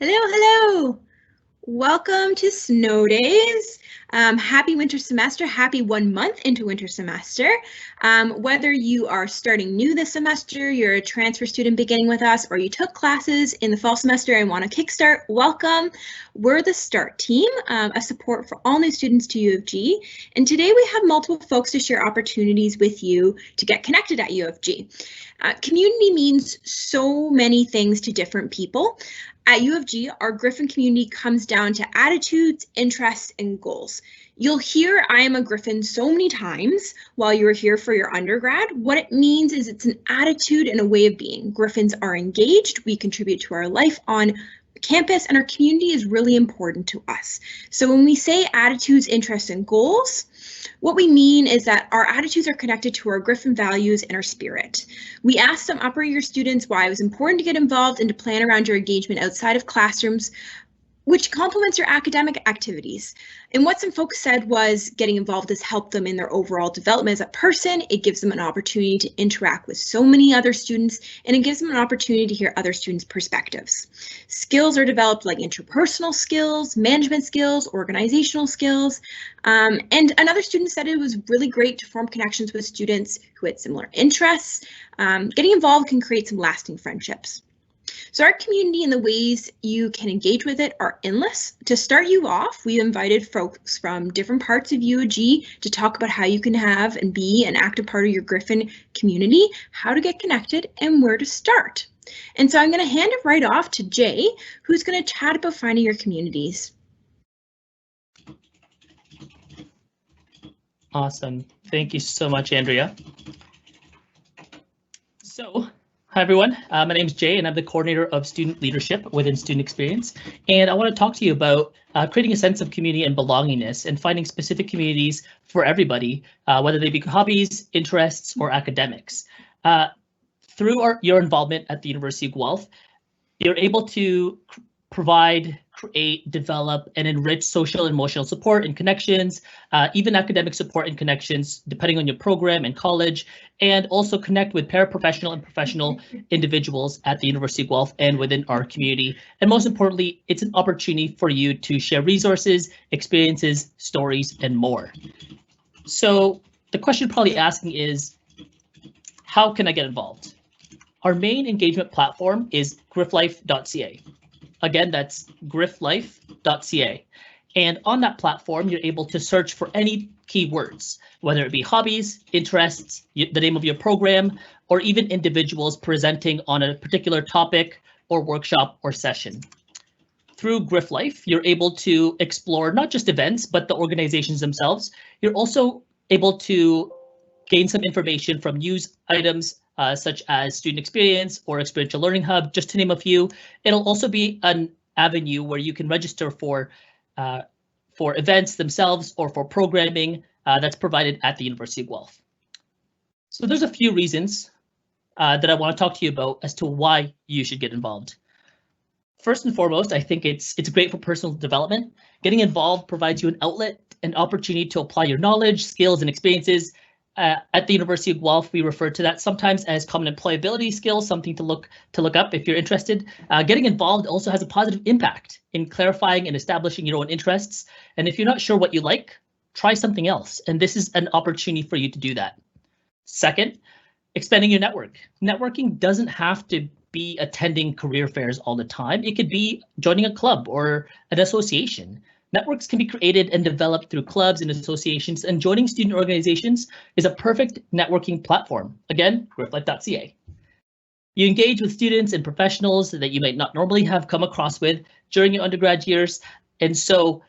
Hello, hello. Welcome to Snow Days. Happy winter semester. Happy 1 month into winter semester. Whether you are starting new this semester, you're a transfer student beginning with us, or you took classes in the fall semester and want to kickstart, welcome. We're the START team, a support for all new students to U of G. And today we have multiple folks to share opportunities with you to get connected at U of G. Community means so many things to different people. At U of G, our Griffin community comes down to attitudes, interests, and goals. You'll hear I am a Griffin so many times while you are here for your undergrad. What it means is it's an attitude and a way of being. Griffins are engaged, we contribute to our life on campus, and our community is really important to us. So when we say attitudes, interests, and goals, what we mean is that our attitudes are connected to our Griffin values and our spirit. We asked some upper year students why it was important to get involved and to plan around your engagement outside of classrooms, which complements your academic activities. And what some folks said was getting involved has helped them in their overall development as a person. It gives them an opportunity to interact with so many other students, and it gives them an opportunity to hear other students' perspectives. Skills are developed like interpersonal skills, management skills, organizational skills. And another student said it was really great to form connections with students who had similar interests. Getting involved can create some lasting friendships. So our community and the ways you can engage with it are endless. To start you off, we invited folks from different parts of UOG to talk about how you can have and be an active part of your Griffin community, how to get connected, and where to start. And so I'm going to hand it right off to Jay, who's going to chat about finding your communities. Awesome. Thank you so much, Andrea. So, hi everyone, my name is Jay and I'm the coordinator of student leadership within Student Experience. And I want to talk to you about creating a sense of community and belongingness and finding specific communities for everybody, whether they be hobbies, interests, or academics. Through your involvement at the University of Guelph, you're able to provide, create, develop, and enrich social and emotional support and connections, even academic support and connections, depending on your program and college, and also connect with paraprofessional and professional individuals at the University of Guelph and within our community. And most importantly, it's an opportunity for you to share resources, experiences, stories, and more. So the question you're probably asking is, how can I get involved? Our main engagement platform is GryphLife.ca. Again, that's GryphLife.ca. And on that platform, you're able to search for any keywords, whether it be hobbies, interests, the name of your program, or even individuals presenting on a particular topic or workshop or session. Through GryphLife, you're able to explore not just events, but the organizations themselves. You're also able to gain some information from news items, such as Student Experience or Experiential Learning Hub, just to name a few. It'll also be an avenue where you can register for events themselves or for programming that's provided at the University of Guelph. So there's a few reasons that I want to talk to you about as to why you should get involved. First and foremost, I think it's great for personal development. Getting involved provides you an outlet, an opportunity to apply your knowledge, skills, and experiences. At the University of Guelph, we refer to that sometimes as common employability skills, something to look up if you're interested. Getting involved also has a positive impact in clarifying and establishing your own interests. And if you're not sure what you like, try something else. And this is an opportunity for you to do that. Second, expanding your network. Networking doesn't have to be attending career fairs all the time. It could be joining a club or an association. Networks can be created and developed through clubs and associations, and joining student organizations is a perfect networking platform. Again, GryphLife.ca. You engage with students and professionals that you might not normally have come across with during your undergrad years, and so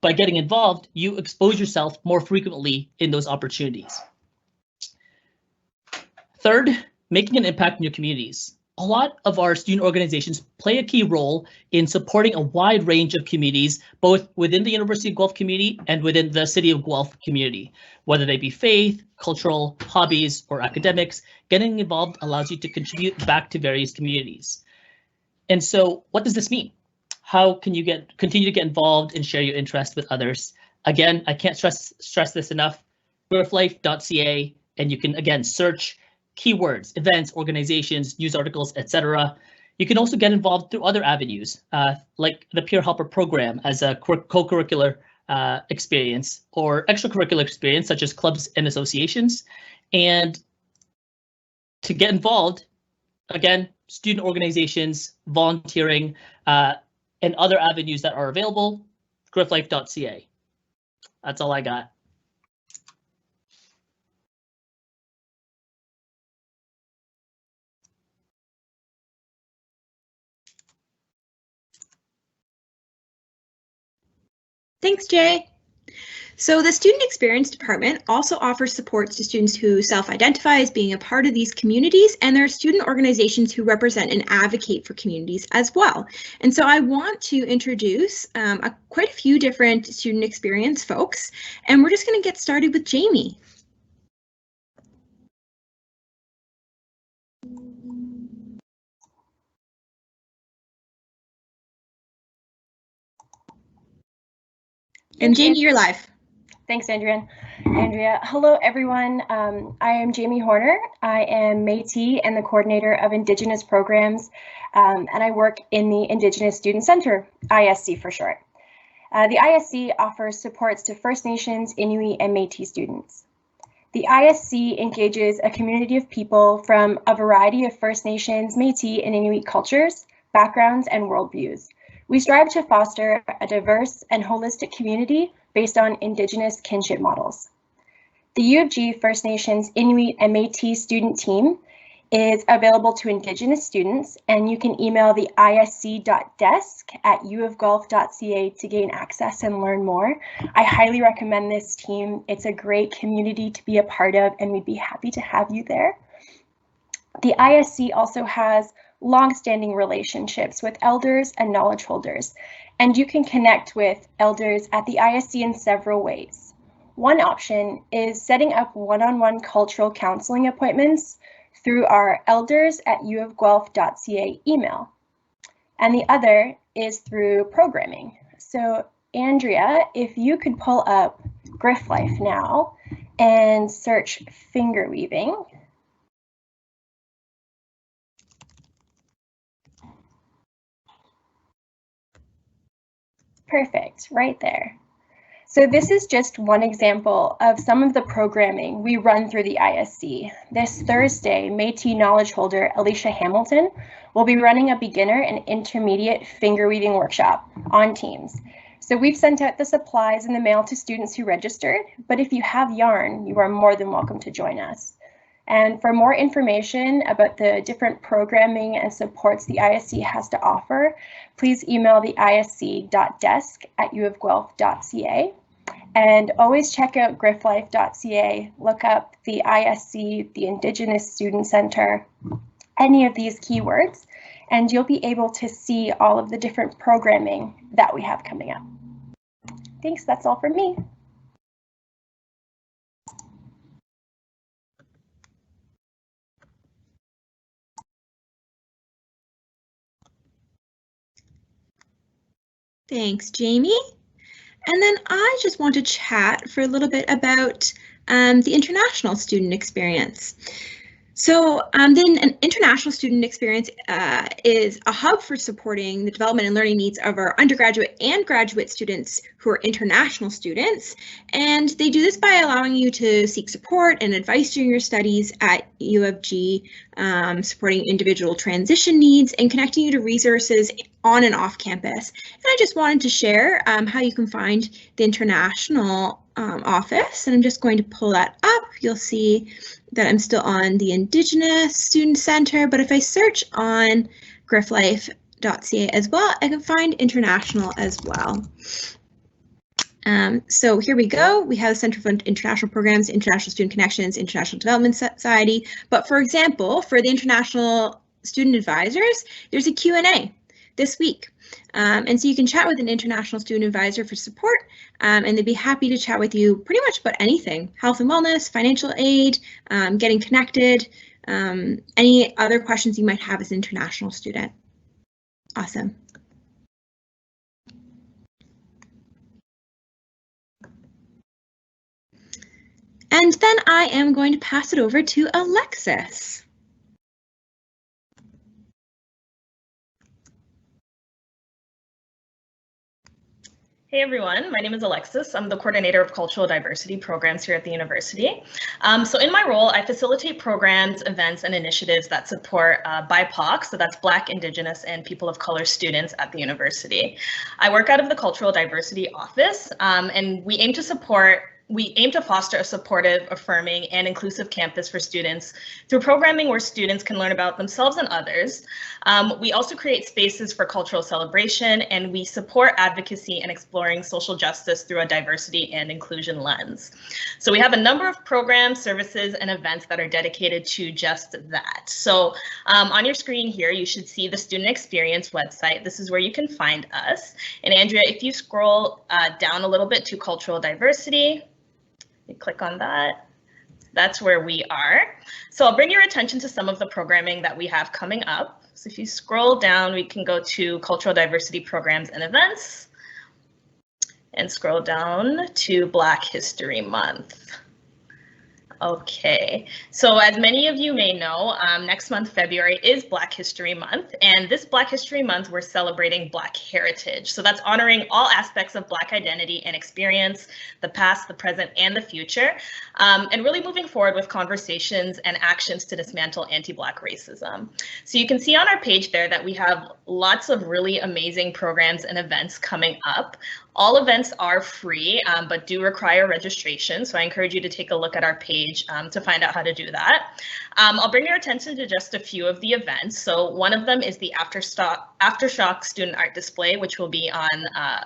by getting involved, you expose yourself more frequently in those opportunities. Third, making an impact in your communities. A lot of our student organizations play a key role in supporting a wide range of communities, both within the University of Guelph community and within the City of Guelph community. Whether they be faith, cultural, hobbies, or academics, getting involved allows you to contribute back to various communities. And so what does this mean? How can you continue to get involved and share your interest with others? Again, I can't stress this enough. GryphLife.ca, and you can again search keywords, events, organizations, news articles, etc. You can also get involved through other avenues, like the Peer Helper program as a co-curricular experience or extracurricular experience, such as clubs and associations. And to get involved, again, student organizations, volunteering, and other avenues that are available, GryphLife.ca. That's all I got. Thanks, Jay. So the Student Experience Department also offers supports to students who self-identify as being a part of these communities, and there are student organizations who represent and advocate for communities as well. And so I want to introduce quite a few different student experience folks, and we're just going to get started with Jamie. And Jamie, you're live. Thanks, Andrea. Hello, everyone. I am Jamie Horner. I am Métis and the coordinator of Indigenous programs, and I work in the Indigenous Student Center, ISC for short. The ISC offers supports to First Nations, Inuit, and Métis students. The ISC engages a community of people from a variety of First Nations, Métis, and Inuit cultures, backgrounds, and worldviews. We strive to foster a diverse and holistic community based on Indigenous kinship models. The U of G First Nations, Inuit, and Métis student team is available to Indigenous students, and you can email the isc.desk@uofguelph.ca to gain access and learn more. I highly recommend this team. It's a great community to be a part of, and we'd be happy to have you there. The ISC also has long-standing relationships with elders and knowledge holders, and you can connect with elders at the ISC in several ways. One option is setting up one-on-one cultural counseling appointments through our elders@uofguelph.ca email. And the other is through programming. So Andrea, if you could pull up GryphLife now and search finger weaving. Perfect, right there. So this is just one example of some of the programming we run through the ISC. This Thursday, Métis knowledge holder Alicia Hamilton will be running a beginner and intermediate finger weaving workshop on Teams. So we've sent out the supplies in the mail to students who registered, but if you have yarn, you are more than welcome to join us. And for more information about the different programming and supports the ISC has to offer, please email the isc.desk@uofguelph.ca. And always check out GryphLife.ca, look up the ISC, the Indigenous Student Center, any of these keywords, and you'll be able to see all of the different programming that we have coming up. Thanks, that's all from me. Thanks, Jamie. And then I just want to chat for a little bit about the international student experience. So then an international student experience is a hub for supporting the development and learning needs of our undergraduate and graduate students who are international students. And they do this by allowing you to seek support and advice during your studies at U of G, supporting individual transition needs and connecting you to resources on and off campus. And I just wanted to share how you can find the international office, and I'm just going to pull that up. You'll see that I'm still on the Indigenous Student Center, but if I search on GryphLife.ca as well, I can find international as well. So here we go. We have the Center for International Programs, International Student Connections, International Development Society. But for example, for the International Student Advisors, there's a Q&A this week. And so you can chat with an international student advisor for support, and they'd be happy to chat with you pretty much about anything: health and wellness, financial aid, getting connected, any other questions you might have as an international student. Awesome. And then I am going to pass it over to Alexis. Hey everyone, my name is Alexis. I'm the coordinator of cultural diversity programs here at the university. So in my role, I facilitate programs, events, and initiatives that support BIPOC, so that's Black, Indigenous, and people of color students at the university. I work out of the cultural diversity office, and we aim to foster a supportive, affirming, and inclusive campus for students through programming where students can learn about themselves and others. We also create spaces for cultural celebration, and we support advocacy and exploring social justice through a diversity and inclusion lens. So we have a number of programs, services, and events that are dedicated to just that. So on your screen here, you should see the Student Experience website. This is where you can find us. And Andrea, if you scroll down a little bit to cultural diversity, you click on that. That's where we are. So I'll bring your attention to some of the programming that we have coming up. So if you scroll down, we can go to cultural diversity programs and events and scroll down to Black History Month. Okay, so as many of you may know, next month, February, is Black History Month, and this Black History Month, we're celebrating Black heritage. So that's honoring all aspects of Black identity and experience, the past, the present, and the future, and really moving forward with conversations and actions to dismantle anti-Black racism. So you can see on our page there that we have lots of really amazing programs and events coming up. All events are free, but do require registration. So I encourage you to take a look at our page to find out how to do that. I'll bring your attention to just a few of the events. So one of them is the Aftershock Student Art Display, which will be on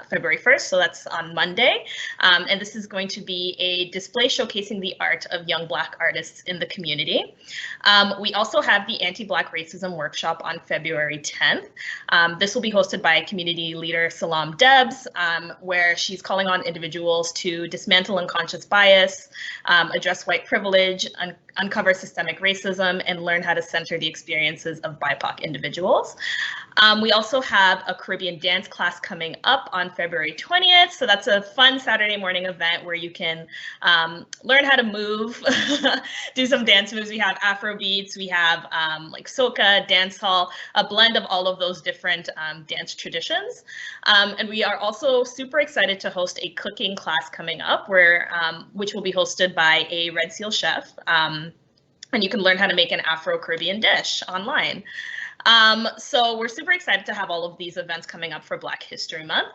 February 1st. So that's on Monday. And this is going to be a display showcasing the art of young Black artists in the community. We also have the Anti-Black Racism Workshop on February 10th. This will be hosted by community leader Salam Debs, where she's calling on individuals to dismantle unconscious bias, address white privilege, uncover systemic racism, and learn how to center the experiences of BIPOC individuals. We also have a Caribbean dance class coming up on February 20th. So that's a fun Saturday morning event where you can learn how to move, do some dance moves. We have Afro beats, we have like soca, dancehall, a blend of all of those different dance traditions. And we are also super excited to host a cooking class coming up which will be hosted by a Red Seal chef. And you can learn how to make an Afro-Caribbean dish online. So we're super excited to have all of these events coming up for Black History Month.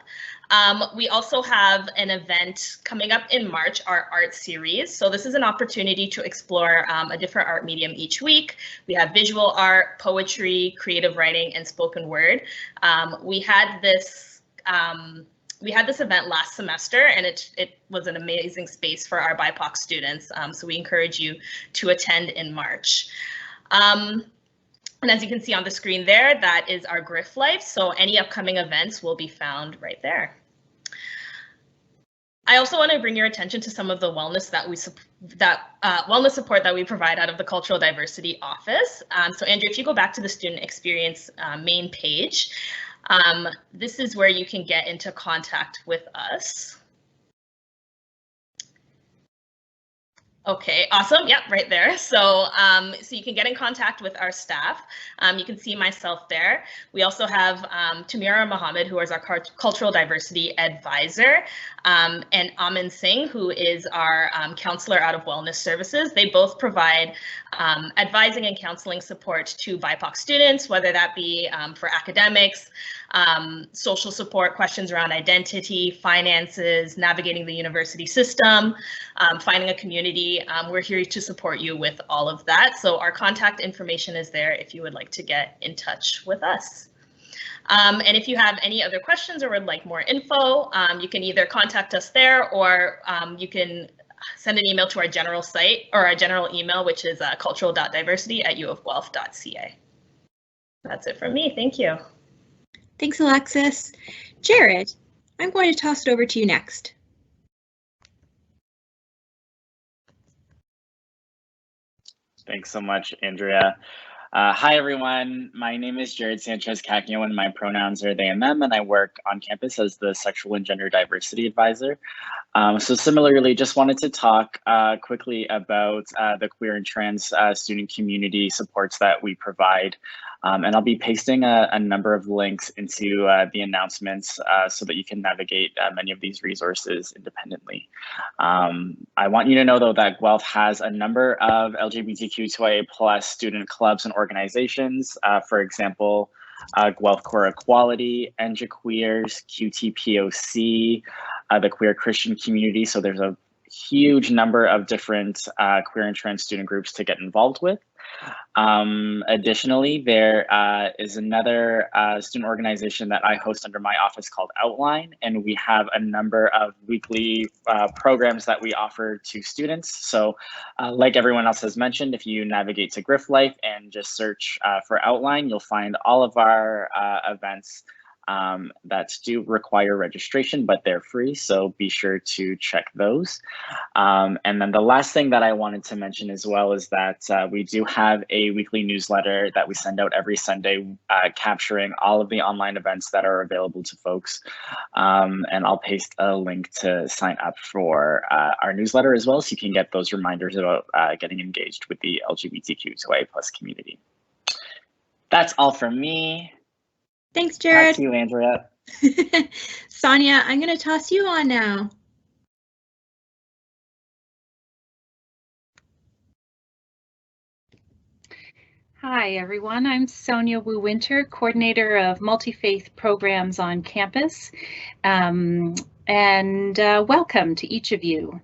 We also have an event coming up in March, our art series. So this is an opportunity to explore a different art medium each week. We have visual art, poetry, creative writing, and spoken word. We had this event last semester, and it was an amazing space for our BIPOC students. So we encourage you to attend in March. And as you can see on the screen there, that is our GryphLife. So any upcoming events will be found right there. I also want to bring your attention to some of the wellness wellness support that we provide out of the Cultural Diversity Office. So Andrew, if you go back to the Student Experience main page, this is where you can get into contact with us. Okay, awesome. Yep, right there. So, so you can get in contact with our staff. You can see myself there. We also have Tamira Mohammed, who is our cultural diversity advisor, and Amin Singh, who is our counselor out of Wellness Services. They both provide advising and counseling support to BIPOC students, whether that be for academics, social support, questions around identity, finances, navigating the university system, finding a community. We're here to support you with all of that. So our contact information is there if you would like to get in touch with us. And if you have any other questions or would like more info, you can either contact us there, or you can send an email to our general site, or our general email, which is cultural.diversity@uofguelph.ca. That's it from me. Thank you. Thanks, Alexis. Jared, I'm going to toss it over to you next. Thanks so much, Andrea. Hi, everyone. My name is Jared Sanchez-Cacchio, and my pronouns are they and them, and I work on campus as the Sexual and Gender Diversity Advisor. So similarly, just wanted to talk quickly about the queer and trans student community supports that we provide. And I'll be pasting a number of links into the announcements so that you can navigate many of these resources independently. I want you to know, though, that Guelph has a number of LGBTQ2IA+ student clubs and organizations. For example, Guelph Core Equality, NJ Queers, QTPOC, the queer Christian community. So there's a huge number of different queer and trans student groups to get involved with. Additionally, there is another student organization that I host under my office called Outline, and we have a number of weekly programs that we offer to students. So like everyone else has mentioned, if you navigate to GryphLife and just search for Outline, you'll find all of our events that do require registration, but they're free, so be sure to check those. And then the last thing that I wanted to mention as well is that we do have a weekly newsletter that we send out every Sunday, capturing all of the online events that are available to folks. And I'll paste a link to sign up for our newsletter as well, so you can get those reminders about getting engaged with the LGBTQ2IA+ community. That's all from me. Thanks, Jared. Back to you, Andrea. Sonia, I'm going to toss you on now. Hi, everyone. I'm Sonia Wu Winter, coordinator of multi-faith programs on campus, and welcome to each of you.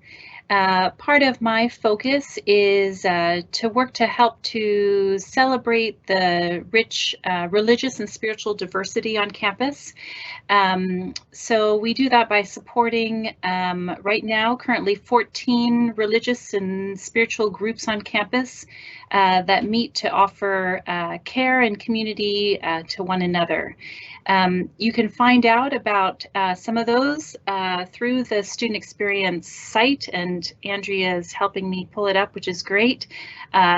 Part of my focus is to work to help to celebrate the rich religious and spiritual diversity on campus. So we do that by supporting right now currently 14 religious and spiritual groups on campus that meet to offer care and community to one another. You can find out about some of those through the Student Experience site, and Andrea is helping me pull it up, which is great.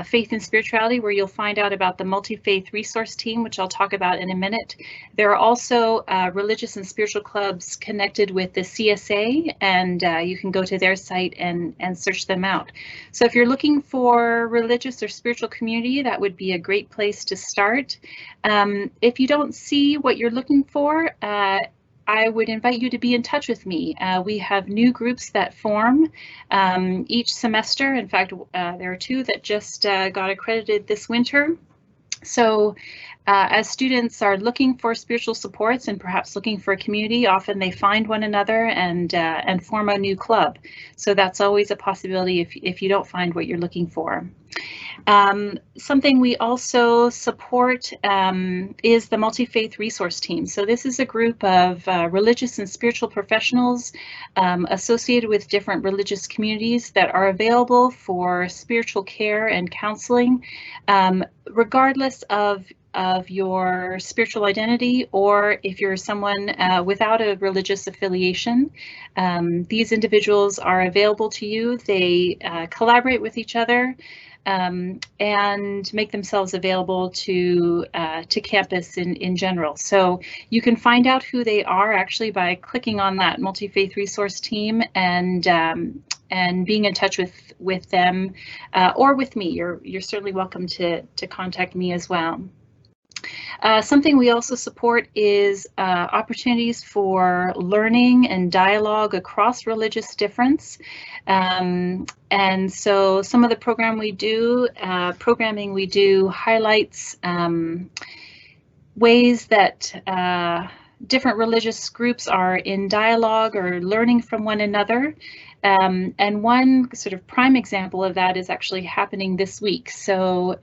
Faith and Spirituality, where you'll find out about the multi-faith resource team, which I'll talk about in a minute. There are also religious and spiritual clubs connected with the CSA, and you can go to their site and search them out. So if you're looking for religious or spiritual community, that would be a great place to start. If you don't see what you're looking for, I would invite you to be in touch with me. We have new groups that form each semester. In fact, there are two that just got accredited this winter. So as students are looking for spiritual supports and perhaps looking for a community, often they find one another and form a new club. So that's always a possibility if you don't find what you're looking for. Something we also support is the multi-faith resource team. So this is a group of religious and spiritual professionals associated with different religious communities that are available for spiritual care and counseling, regardless of your spiritual identity, or if you're someone without a religious affiliation. These individuals are available to you. They collaborate with each other and make themselves available to campus in general. So you can find out who they are actually by clicking on that multi-faith resource team and being in touch with them or with me. You're certainly welcome to contact me as well. Something we also support is opportunities for learning and dialogue across religious difference. And so some of the programming we do highlights ways that different religious groups are in dialogue or learning from one another. And one sort of prime example of that is actually happening this week. So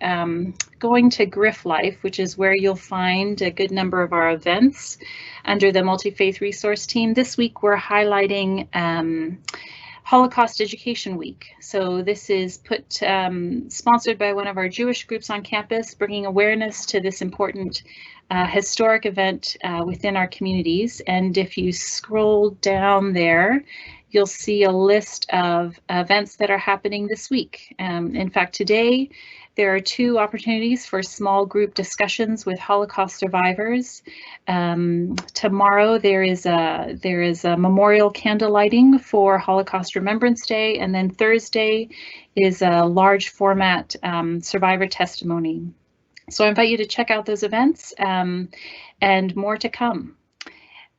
going to GryphLife, which is where you'll find a good number of our events under the Multi-Faith Resource Team. This week we're highlighting Holocaust Education Week. So this is sponsored by one of our Jewish groups on campus, bringing awareness to this important historic event within our communities. And if you scroll down there, you'll see a list of events that are happening this week. In fact, today there are 2 opportunities for small group discussions with Holocaust survivors. Tomorrow there is a memorial candle lighting for Holocaust Remembrance Day, and then Thursday is a large format survivor testimony. So I invite you to check out those events, and more to come.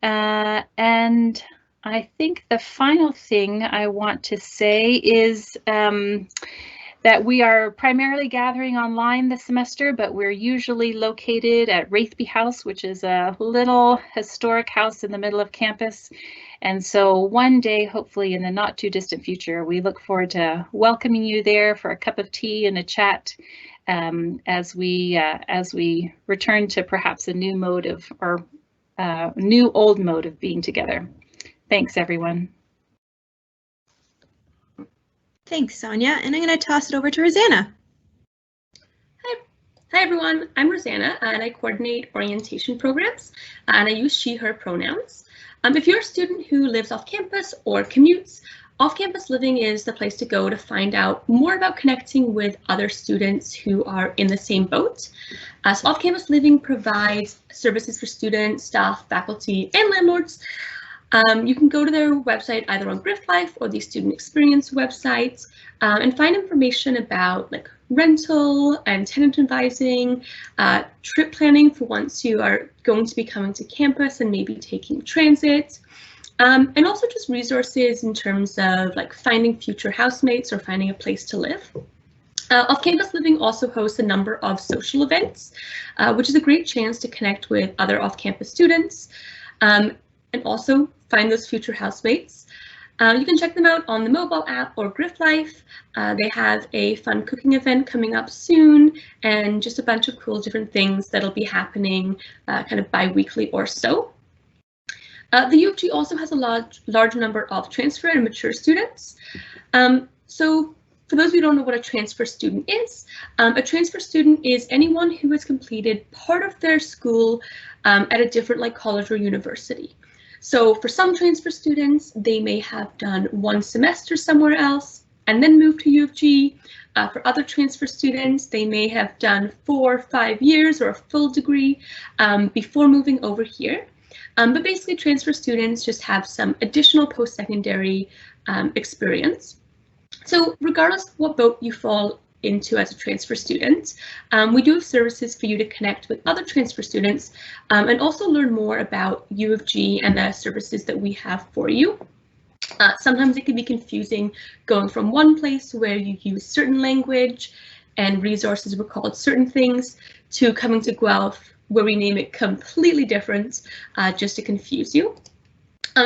And I think the final thing I want to say is that we are primarily gathering online this semester, but we're usually located at Wraithby House, which is a little historic house in the middle of campus. And so one day, hopefully in the not too distant future, we look forward to welcoming you there for a cup of tea and a chat as we return to perhaps a new mode of, or new old mode of being together. Thanks, everyone. Thanks, Sonia. And I'm going to toss it over to Rosanna. Hi, everyone. I'm Rosanna, and I coordinate orientation programs, and I use she, her pronouns. If you're a student who lives off campus or commutes, off-campus living is the place to go to find out more about connecting with other students who are in the same boat. So off-campus living provides services for students, staff, faculty, and landlords. You can go to their website either on GryphLife or the Student Experience website and find information about like rental and tenant advising, trip planning for once you are going to be coming to campus and maybe taking transit, and also just resources in terms of like finding future housemates or finding a place to live. Off-campus living also hosts a number of social events, which is a great chance to connect with other off-campus students and also find those future housemates. You can check them out on the mobile app or GryphLife. They have a fun cooking event coming up soon and just a bunch of cool different things that'll be happening kind of bi-weekly or so. The U of G also has a large number of transfer and mature students. So for those who don't know what a transfer student is, a transfer student is anyone who has completed part of their school at a different like college or university. So for some transfer students, they may have done 1 semester somewhere else and then moved to U of G. For other transfer students, they may have done 4 or 5 years or a full degree before moving over here. But basically, transfer students just have some additional post-secondary experience. So regardless of what boat you fall into as a transfer student, we do have services for you to connect with other transfer students and also learn more about U of G and the services that we have for you. Sometimes it can be confusing going from one place where you use certain language and resources were called certain things to coming to Guelph where we name it completely different just to confuse you.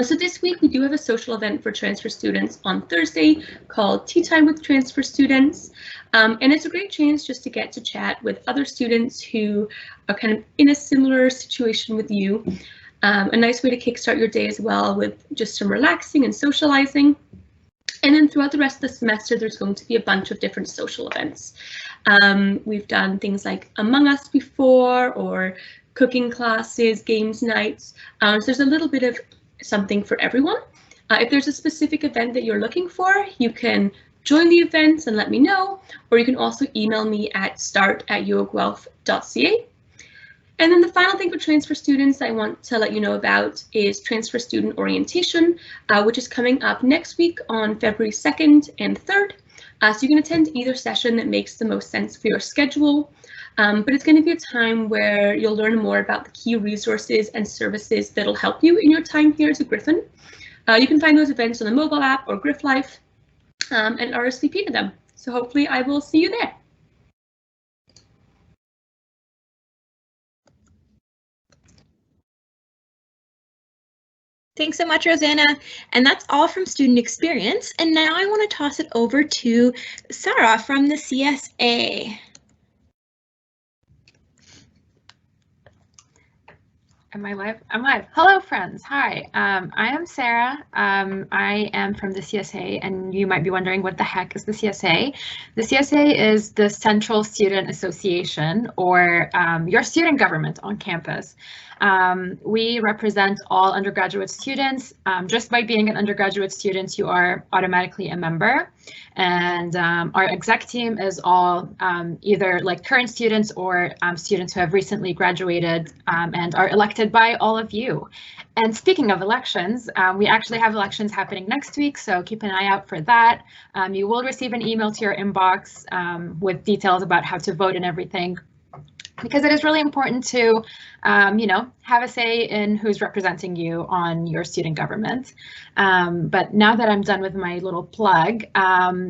So this week we do have a social event for transfer students on Thursday called Tea Time with Transfer Students. And it's a great chance just to get to chat with other students who are kind of in a similar situation with you. A nice way to kickstart your day as well with just some relaxing and socializing. And then throughout the rest of the semester, there's going to be a bunch of different social events. We've done things like Among Us before, or cooking classes, games nights. So there's a little bit of something for everyone. If there's a specific event that you're looking for, you can join the events and let me know, or you can also email me at start@uoguelph.ca. And then the final thing for transfer students I want to let you know about is transfer student orientation, which is coming up next week on February 2nd and 3rd. So you can attend either session that makes the most sense for your schedule. But it's going to be a time where you'll learn more about the key resources and services that'll help you in your time here as a Griffin. You can find those events on the mobile app or GryphLife and RSVP to them. So hopefully I will see you there. Thanks so much, Rosanna. And that's all from Student Experience. And now I want to toss it over to Sarah from the CSA. Am I live? I'm live. Hello, friends. Hi, I am Sarah. I am from the CSA, and you might be wondering what the heck is the CSA. The CSA is the Central Student Association, or your student government on campus. We represent all undergraduate students. Just by being an undergraduate student, you are automatically a member. And our exec team is all either like current students or students who have recently graduated and are elected by all of you. And speaking of elections, we actually have elections happening next week, so keep an eye out for that. You will receive an email to your inbox with details about how to vote and everything, because it is really important to, you know, have a say in who's representing you on your student government. But now that I'm done with my little plug,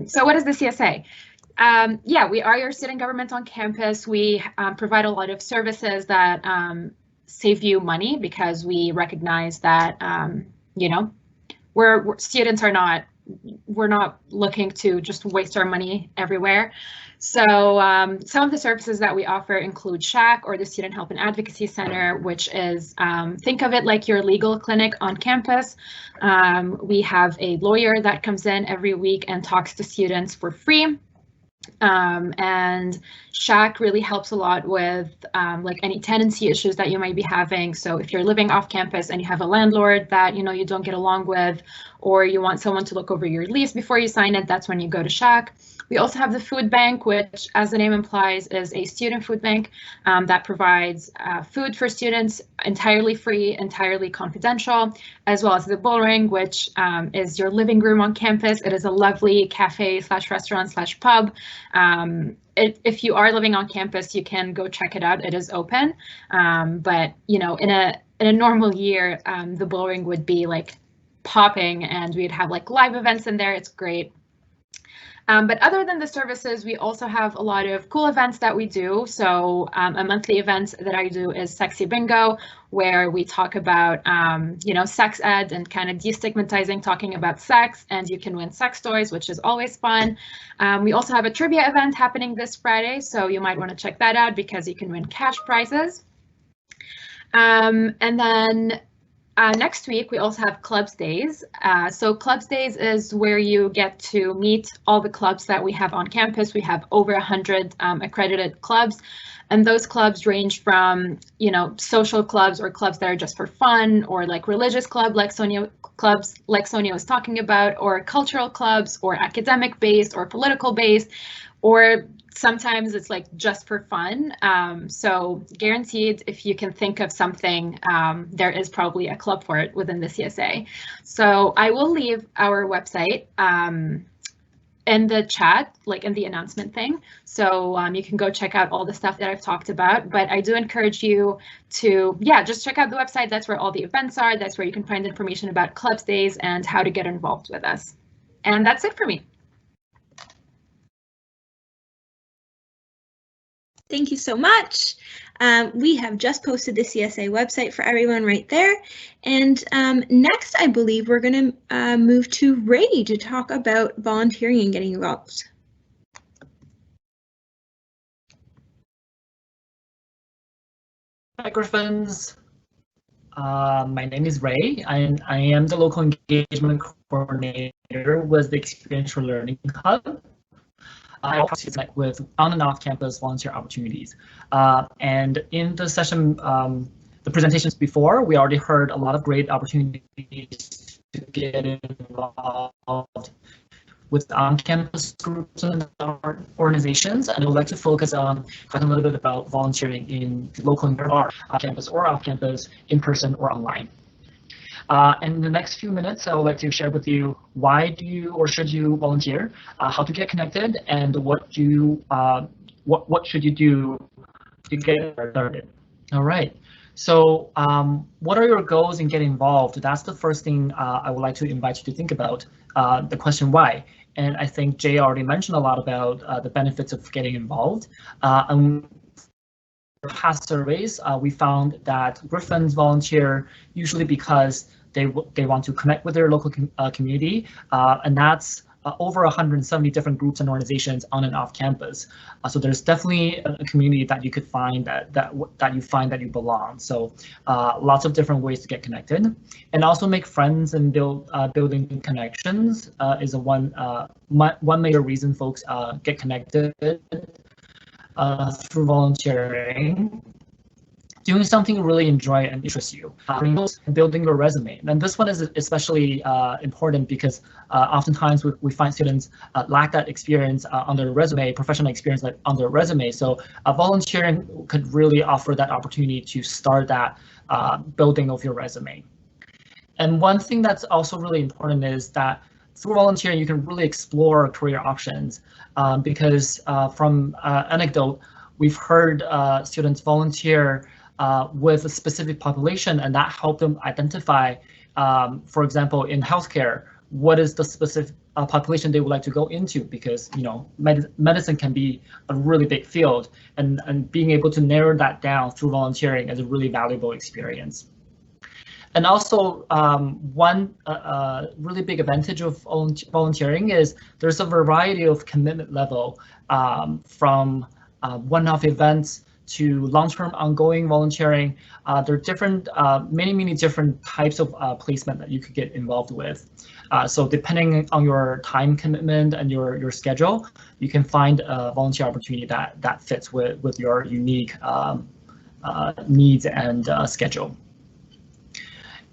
so what is the CSA? Yeah, we are your student government on campus. We provide a lot of services that save you money, because we recognize that, you know, students are not, we're not looking to just waste our money everywhere. So some of the services that we offer include SHAC, or the Student Help and Advocacy Center, which is, think of it like your legal clinic on campus. We have a lawyer that comes in every week and talks to students for free. And SHAC really helps a lot with like any tenancy issues that you might be having. So if you're living off campus and you have a landlord that, you know, you don't get along with, or you want someone to look over your lease before you sign it, that's when you go to SHAC. We also have the food bank, which, as the name implies, is a student food bank that provides food for students entirely free, entirely confidential, as well as the Bullring, which is your living room on campus. It is a lovely cafe/restaurant/pub. If you are living on campus, you can go check it out. It is open, but you know, in a normal year, the Bullring would be like popping, and we'd have like live events in there. It's great. But other than the services, we also have a lot of cool events that we do. So a monthly event that I do is Sexy Bingo, where we talk about, you know, sex ed and kind of destigmatizing talking about sex, and you can win sex toys, which is always fun. We also have a trivia event happening this Friday, so you might want to check that out because you can win cash prizes. And then next week, we also have Clubs Days. So Clubs Days is where you get to meet all the clubs that we have on campus. We have over 100 accredited clubs, and those clubs range from, you know, social clubs or clubs that are just for fun, or like religious clubs like Sonia was talking about, or cultural clubs, or academic based, or political based, or sometimes it's like just for fun. So guaranteed, if you can think of something, there is probably a club for it within the CSA. So I will leave our website in the chat, like in the announcement thing. So you can go check out all the stuff that I've talked about, but I do encourage you to, yeah, just check out the website. That's where all the events are. That's where you can find information about Clubs Days and how to get involved with us. And that's it for me. Thank you so much. We have just posted the CSA website for everyone right there. And next, I believe we're going to move to Ray to talk about volunteering and getting involved. Hi, Griffins. My name is Ray, and I am the local engagement coordinator with the Experiential Learning Hub. I also connect with on and off campus volunteer opportunities. And in the session, the presentations before, we already heard a lot of great opportunities to get involved with on-campus groups and organizations. And I would like to focus on talking a little bit about volunteering in the local environment, on campus or off campus, in person or online. In the next few minutes, I would like to share with you why do you or should you volunteer, how to get connected, and what should you do to get started. All right. So what are your goals in getting involved? That's the first thing I would like to invite you to think about, the question why. And I think Jay already mentioned a lot about the benefits of getting involved. And past surveys, we found that Griffins volunteer usually because they want to connect with their local community, and that's over 170 different groups and organizations on and off campus. So there's definitely a community that you could find that you find that you belong. So lots of different ways to get connected, and also make friends and building connections is one major reason folks get connected through volunteering. doing something you really enjoy and interests you, building your resume. And this one is especially important because oftentimes we find students lack that experience on their resume, professional experience on their resume. So volunteering could really offer that opportunity to start that building of your resume. And one thing that's also really important is that through volunteering, you can really explore career options because from anecdote, we've heard students volunteer with a specific population, and that helped them identify, for example, in healthcare, what is the specific population they would like to go into, because medicine can be a really big field, and being able to narrow that down through volunteering is a really valuable experience. And also, one really big advantage of volunteering is there's a variety of commitment level from one-off events to long-term ongoing volunteering. There are different, many different types of placement that you could get involved with. So depending on your time commitment and your schedule, you can find a volunteer opportunity that fits with your unique needs and schedule.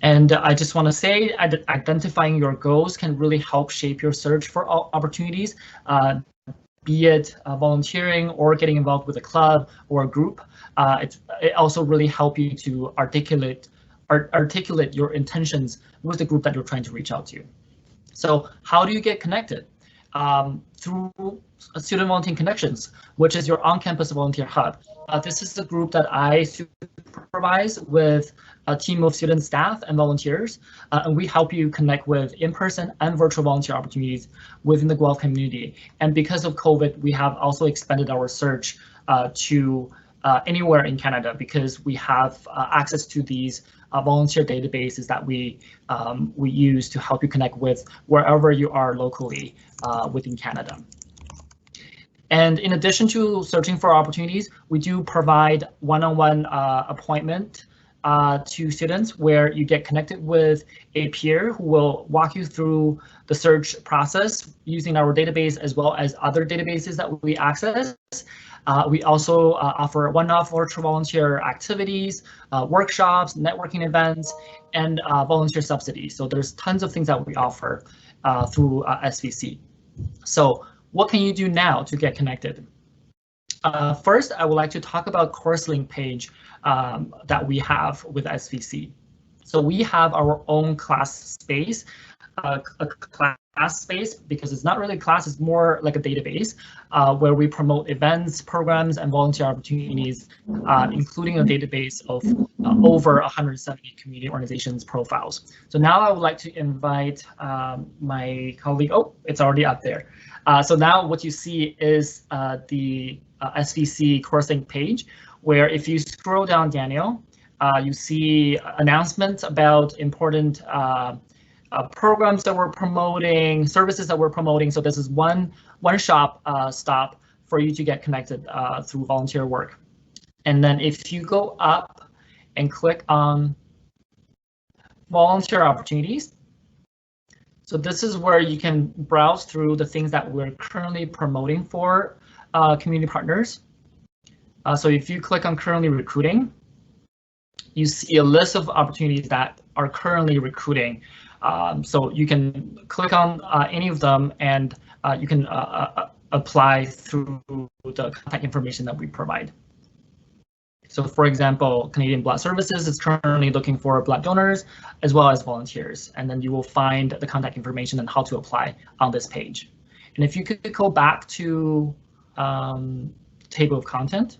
And I just want to say, identifying your goals can really help shape your search for opportunities, be it volunteering or getting involved with a club or a group. It also really helps you to articulate your intentions with the group that you're trying to reach out to. So how do you get connected? Through Student Volunteering Connections, which is your on-campus volunteer hub. This is the group that I supervise with a team of student staff and volunteers, and we help you connect with in-person and virtual volunteer opportunities within the Guelph community. And because of COVID, we have also expanded our search to anywhere in Canada, because we have access to these volunteer databases that we use to help you connect with wherever you are locally within Canada. And in addition to searching for opportunities, we do provide one-on-one appointment to students where you get connected with a peer who will walk you through the search process using our database as well as other databases that we access. We also offer one-off virtual volunteer activities, workshops, networking events, and volunteer subsidies. So there's tons of things that we offer through SVC. So what can you do now to get connected? First, I would like to talk about course link page that we have with SVC. So we have our own class space, a class space, because it's not really a class, it's more like a database where we promote events, programs, and volunteer opportunities, including a database of over 170 community organizations profiles. So now I would like to invite my colleague. Oh, it's already up there. So now what you see is the SVC course link page, where if you scroll down, Daniel, you see announcements about important programs that we're promoting, services that we're promoting. So this is one stop for you to get connected through volunteer work. And then if you go up and click on volunteer opportunities, so this is where you can browse through the things that we're currently promoting for community partners. So if you click on currently recruiting, you see a list of opportunities that are currently recruiting. So you can click on any of them, and you can apply through the contact information that we provide. So for example, Canadian Blood Services is currently looking for blood donors as well as volunteers, and then you will find the contact information and how to apply on this page. And if you could go back to table of content.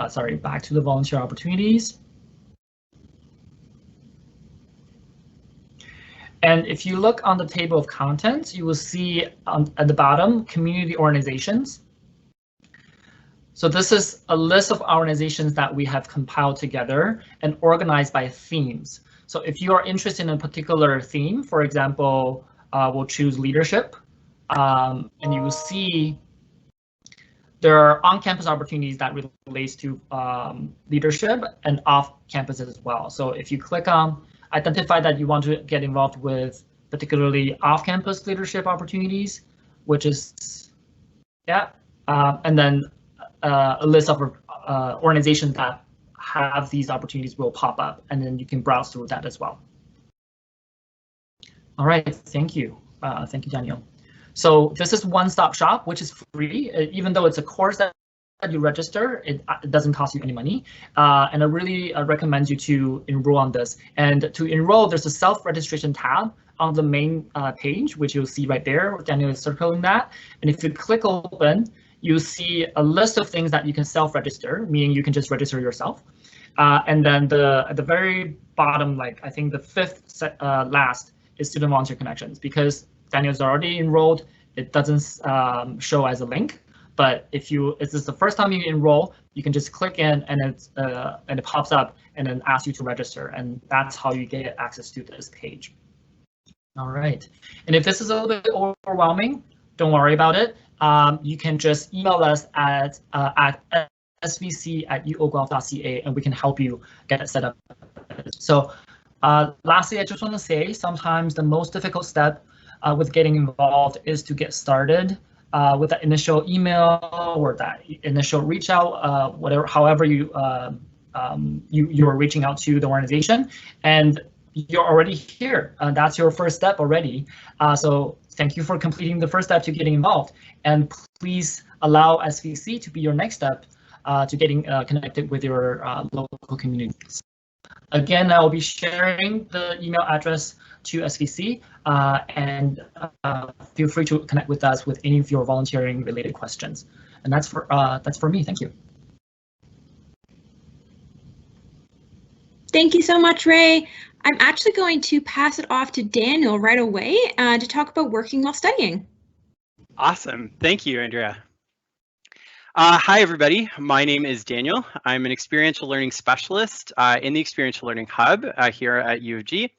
Sorry, back to the volunteer opportunities. And if you look on the table of contents, you will see at the bottom, community organizations. So this is a list of organizations that we have compiled together and organized by themes. So if you are interested in a particular theme, for example, we'll choose leadership, and you will see there are on-campus opportunities that relates to leadership and off-campus as well. So if you click on identify that you want to get involved with particularly off-campus leadership opportunities, which is, yeah, and then a list of organizations that have these opportunities will pop up, and then you can browse through that as well. All right, thank you. Thank you, Daniel. So this is one-stop shop, which is free, even though it's a course that you register, it doesn't cost you any money. And I really recommend you to enroll on this. And to enroll, there's a self-registration tab on the main page, which you'll see right there. Daniel is circling that. And if you click open, you'll see a list of things that you can self-register, meaning you can just register yourself. And then at the very bottom, like I think the fifth last is student volunteer connections, because Daniel's already enrolled. It doesn't show as a link, but if this is the first time you enroll, you can just click in and it pops up and then asks you to register, and that's how you get access to this page. All right, and if this is a little bit overwhelming, don't worry about it. You can just email us at svc@uoguelph.ca, and we can help you get it set up. So lastly, I just want to say sometimes the most difficult step with getting involved is to get started with that initial email or that initial reach out, however you are reaching out to the organization, and you're already here. That's your first step already. So thank you for completing the first step to getting involved, and please allow SVC to be your next step to getting connected with your local communities. Again, I will be sharing the email address to SVC, and feel free to connect with us with any of your volunteering related questions. And that's for me. Thank you. Thank you so much, Ray. I'm actually going to pass it off to Daniel right away to talk about working while studying. Awesome. Thank you, Andrea. Hi, everybody. My name is Daniel. I'm an experiential learning specialist in the Experiential Learning Hub here at U of G.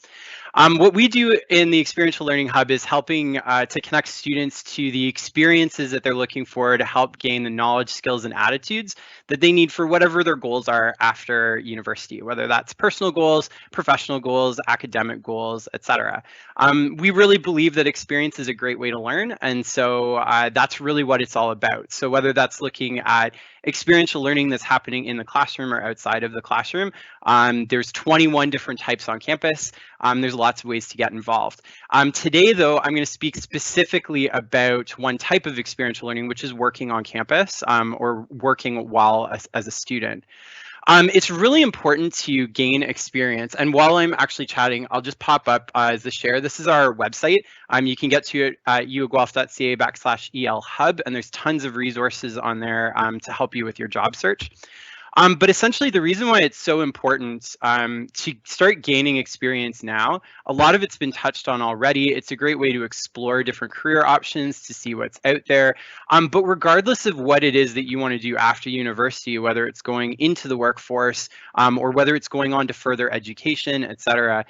What we do in the Experiential Learning Hub is helping to connect students to the experiences that they're looking for to help gain the knowledge, skills, and attitudes that they need for whatever their goals are after university, whether that's personal goals, professional goals, academic goals, etc. We really believe that experience is a great way to learn, and so that's really what it's all about. So whether that's looking at experiential learning that's happening in the classroom or outside of the classroom, there's 21 different types on campus. There's lots of ways to get involved. Today, though, I'm going to speak specifically about one type of experiential learning, which is working on campus or working while as a student. It's really important to gain experience. And while I'm actually chatting, I'll just pop up as a share. This is our website. You can get to it at uofguelph.ca/EL-hub, and there's tons of resources on there to help you with your job search. But essentially, the reason why it's so important to start gaining experience now, a lot of it's been touched on already. It's a great way to explore different career options, to see what's out there. But regardless of what it is that you want to do after university, whether it's going into the workforce or whether it's going on to further education, etc.,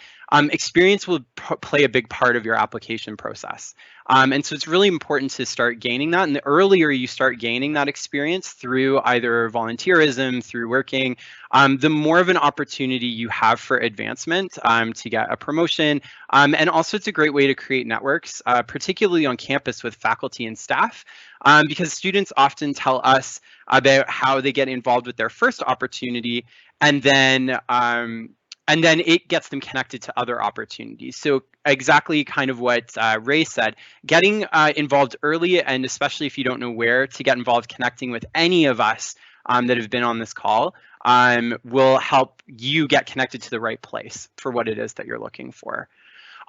experience will play a big part of your application process. And so it's really important to start gaining that. And the earlier you start gaining that experience through either volunteerism, through working, the more of an opportunity you have for advancement, to get a promotion. And also it's a great way to create networks, particularly on campus with faculty and staff, because students often tell us about how they get involved with their first opportunity, and then it gets them connected to other opportunities. So exactly kind of what Ray said, getting involved early, and especially if you don't know where to get involved, connecting with any of us that have been on this call will help you get connected to the right place for what it is that you're looking for.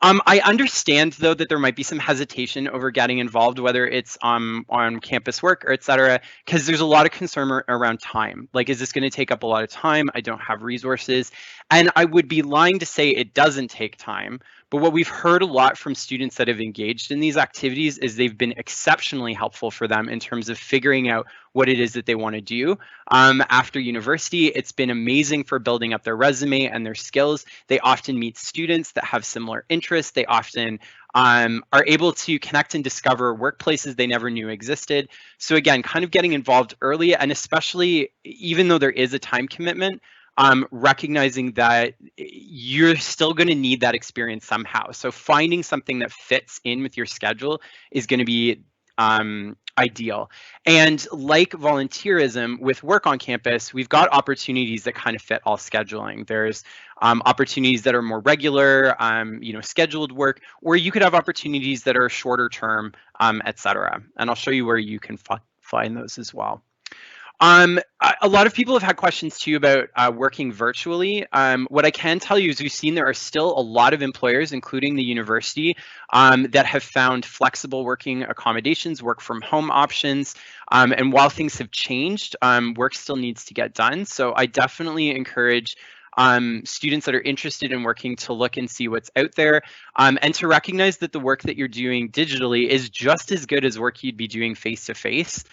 I understand, though, that there might be some hesitation over getting involved, whether it's on campus work or et cetera, because there's a lot of concern around time. Like, is this going to take up a lot of time? I don't have resources. And I would be lying to say it doesn't take time. But what we've heard a lot from students that have engaged in these activities is they've been exceptionally helpful for them in terms of figuring out what it is that they want to do after university. It's been amazing for building up their resume and their skills. They often meet students that have similar interests. They often are able to connect and discover workplaces they never knew existed. So again, kind of getting involved early, and especially even though there is a time commitment, recognizing that you're still going to need that experience somehow. So finding something that fits in with your schedule is going to be ideal. And like volunteerism with work on campus, we've got opportunities that kind of fit all scheduling. There's opportunities that are more regular, scheduled work, or you could have opportunities that are shorter term, etc. And I'll show you where you can find those as well. A lot of people have had questions too about working virtually. What I can tell you is we've seen there are still a lot of employers, including the university, that have found flexible working accommodations, work from home options. And while things have changed, work still needs to get done. So I definitely encourage students that are interested in working to look and see what's out there, and to recognize that the work that you're doing digitally is just as good as work you'd be doing face to face.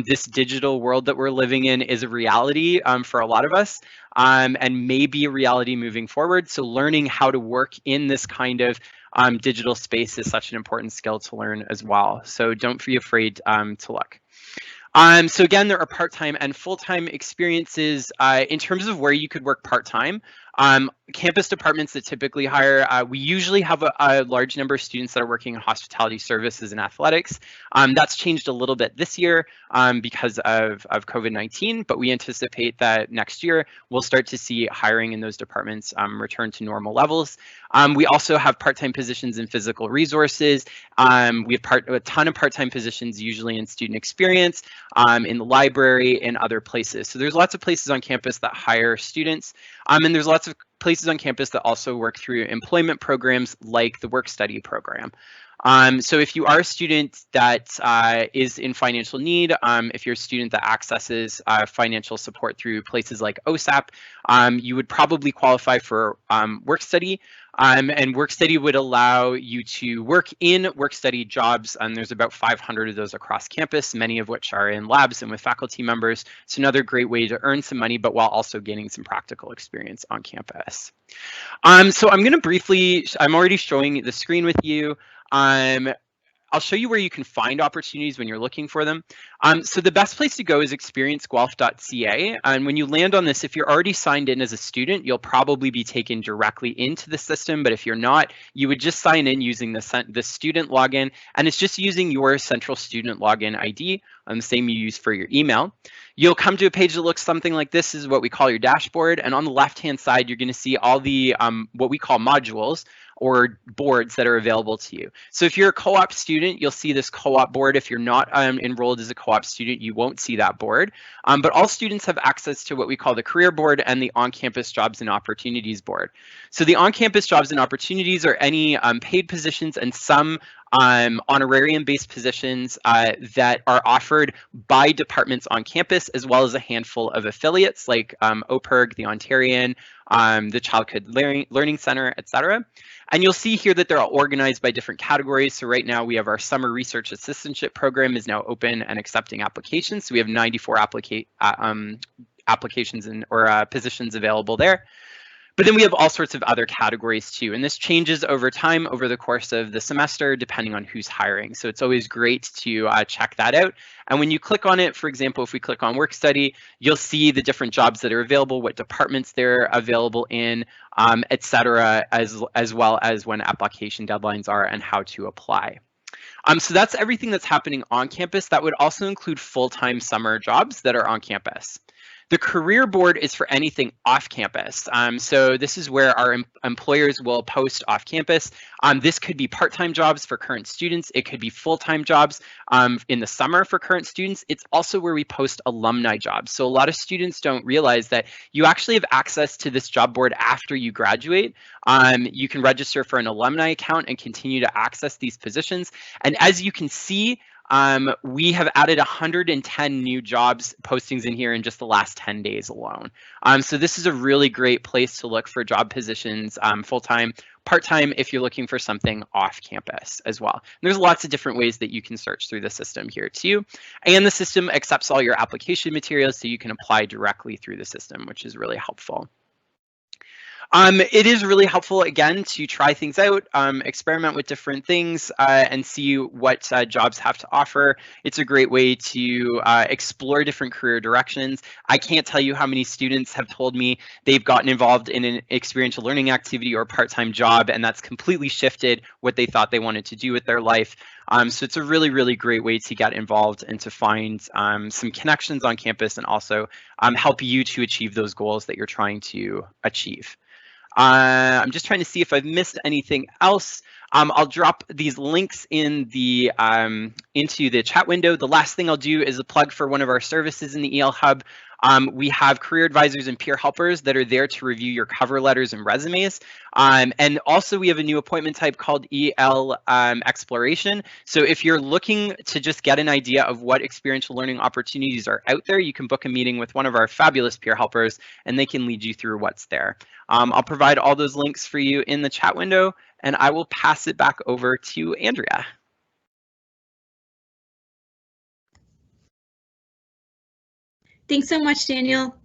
This digital world that we're living in is a reality for a lot of us, and may be a reality moving forward. So learning how to work in this kind of digital space is such an important skill to learn as well. So don't be afraid to look. So again, there are part-time and full-time experiences. In terms of where you could work part-time, campus departments that typically hire, we usually have a large number of students that are working in hospitality services and athletics. That's changed a little bit this year because of COVID-19, but we anticipate that next year we'll start to see hiring in those departments return to normal levels. We also have part-time positions in physical resources. We have a ton of part-time positions usually in student experience, in the library, and other places. So there's lots of places on campus that hire students, and there's lots of places on campus that also work through employment programs like the work study program. So if you are a student that is in financial need, if you're a student that accesses financial support through places like OSAP, you would probably qualify for work study. And work study would allow you to work in work study jobs, and there's about 500 of those across campus, many of which are in labs and with faculty members. It's another great way to earn some money, but while also gaining some practical experience on campus. So I'm going to briefly, I'm already showing the screen with you. I'll show you where you can find opportunities when you're looking for them. So the best place to go is GryphLife.ca. And when you land on this, if you're already signed in as a student, you'll probably be taken directly into the system. But if you're not, you would just sign in using the student login. And it's just using your central student login ID, the same you use for your email. You'll come to a page that looks something like this. Is what we call your dashboard. And on the left-hand side, you're going to see all the what we call modules, or boards that are available to you. So if you're a co-op student, you'll see this co-op board. If you're not enrolled as a co-op student, you won't see that board. But all students have access to what we call the career board and the on-campus jobs and opportunities board. So the on-campus jobs and opportunities are any paid positions and some honorarium-based positions that are offered by departments on campus, as well as a handful of affiliates like OPERG, the Ontarian, the Childhood Learning Center, etc. And you'll see here that they're all organized by different categories. So right now we have our summer research assistantship program is now open and accepting applications. So we have 94 applications or positions available there. But then we have all sorts of other categories too, and this changes over time over the course of the semester depending on who's hiring. So it's always great to check that out. And when you click on it, for example, if we click on work study, you'll see the different jobs that are available, what departments they're available in, etc., as well as when application deadlines are and how to apply. So that's everything that's happening on campus. That would also include full-time summer jobs that are on campus. The career board is for anything off campus. So this is where our employers will post off campus. This could be part-time jobs for current students. It could be full-time jobs in the summer for current students. It's also where we post alumni jobs. So a lot of students don't realize that you actually have access to this job board after you graduate. You can register for an alumni account and continue to access these positions. And as you can see, we have added 110 new jobs postings in here in just the last 10 days alone. So this is a really great place to look for job positions, full-time, part-time, if you're looking for something off campus as well. And there's lots of different ways that you can search through the system here too. And the system accepts all your application materials so you can apply directly through the system, which is really helpful. It is really helpful, again, to try things out, experiment with different things, and see what jobs have to offer. It's a great way to explore different career directions. I can't tell you how many students have told me they've gotten involved in an experiential learning activity or part-time job, and that's completely shifted what they thought they wanted to do with their life. So it's a really, really great way to get involved and to find some connections on campus and also help you to achieve those goals that you're trying to achieve. I'm just trying to see if I've missed anything else. I'll drop these links in the into the chat window. The last thing I'll do is a plug for one of our services in the EL Hub. We have career advisors and peer helpers that are there to review your cover letters and resumes. And also we have a new appointment type called EL Exploration. So if you're looking to just get an idea of what experiential learning opportunities are out there, you can book a meeting with one of our fabulous peer helpers and they can lead you through what's there. I'll provide all those links for you in the chat window, and I will pass it back over to Andrea. Thanks so much, Daniel.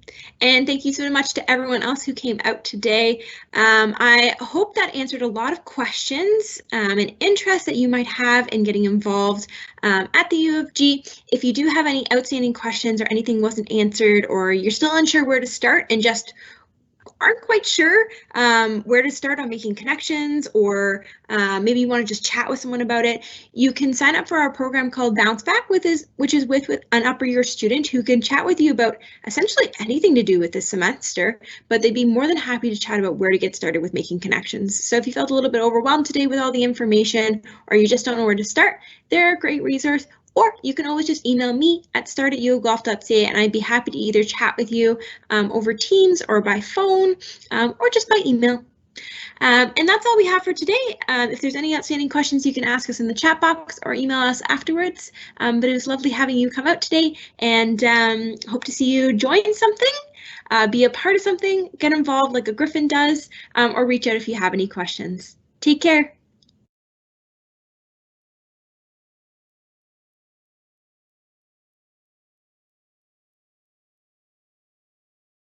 And thank you so much to everyone else who came out today. I hope that answered a lot of questions and interest that you might have in getting involved at the U of G. If you do have any outstanding questions or anything wasn't answered or you're still unsure where to start and just aren't quite sure where to start on making connections, or maybe you want to just chat with someone about it, you can sign up for our program called Bounce Back, which is with an upper year student who can chat with you about essentially anything to do with this semester, but they'd be more than happy to chat about where to get started with making connections. So if you felt a little bit overwhelmed today with all the information, or you just don't know where to start, they're a great resource. Or you can always just email me at start@UofGuelph.ca, and I'd be happy to either chat with you over Teams or by phone or just by email. And that's all we have for today. If there's any outstanding questions, you can ask us in the chat box or email us afterwards. But it was lovely having you come out today, and hope to see you join something, be a part of something, get involved like a Griffin does, or reach out if you have any questions. Take care.